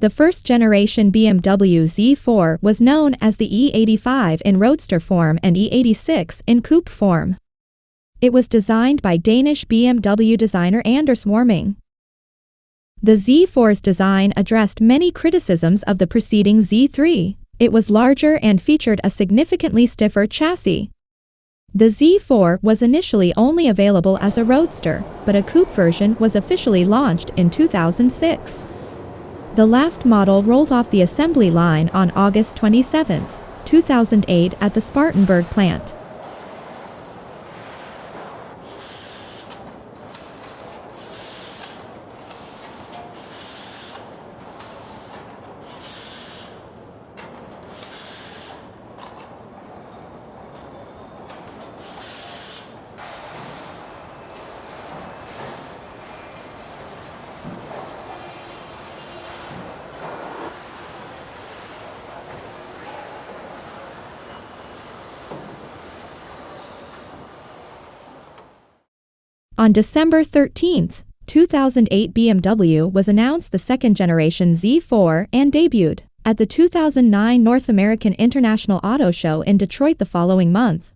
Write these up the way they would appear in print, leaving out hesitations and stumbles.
The first-generation BMW Z4 was known as the E85 in roadster form and E86 in coupe form. It was designed by Danish BMW designer Anders Warming. The Z4's design addressed many criticisms of the preceding Z3. It was larger and featured a significantly stiffer chassis. The Z4 was initially only available as a roadster, but a coupe version was officially launched in 2006. The last model rolled off the assembly line on August 27, 2008 at the Spartanburg plant. On December 13, 2008, BMW was announced the second-generation Z4 and debuted at the 2009 North American International Auto Show in Detroit the following month.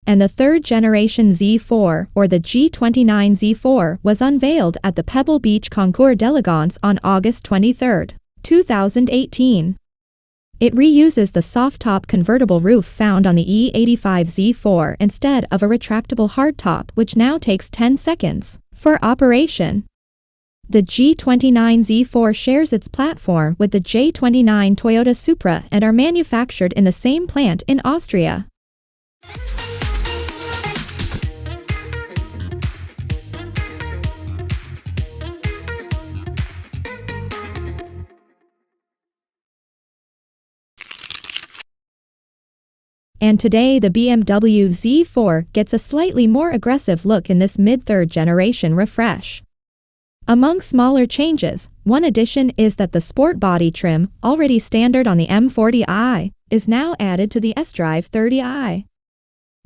And the third-generation Z4, or the G29 Z4, was unveiled at the Pebble Beach Concours d'Elegance on August 23, 2018. It reuses the soft-top convertible roof found on the E85 Z4 instead of a retractable hardtop, which now takes 10 seconds for operation. The G29 Z4 shares its platform with the J29 Toyota Supra and are manufactured in the same plant in Austria. And today the BMW Z4 gets a slightly more aggressive look in this mid-third generation refresh. Among smaller changes, one addition is that the sport body trim, already standard on the M40i, is now added to the sDrive 30i.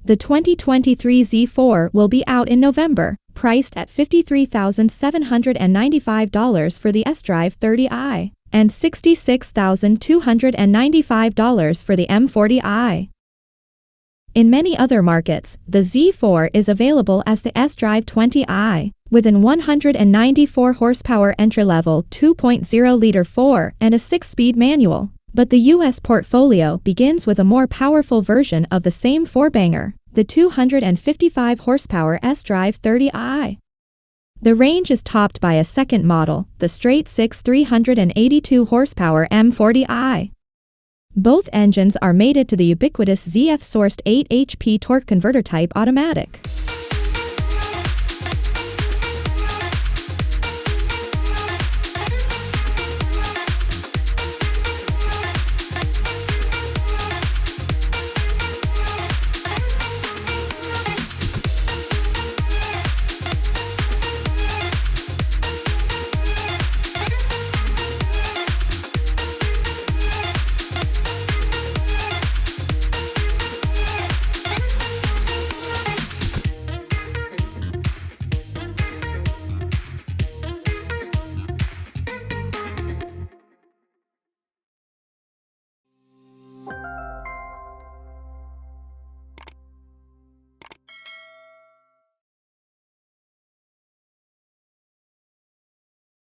The 2023 Z4 will be out in November, priced at $53,795 for the sDrive 30i, and $66,295 for the M40i. In many other markets, the Z4 is available as the sDrive 20i, with an 194 horsepower entry-level 2.0-liter 4 and a 6-speed manual. But the US portfolio begins with a more powerful version of the same four-banger, the 255 horsepower sDrive 30i. The range is topped by a second model, the straight-six 382 horsepower M40i. Both engines are mated to the ubiquitous ZF-sourced 8 HP torque converter type automatic.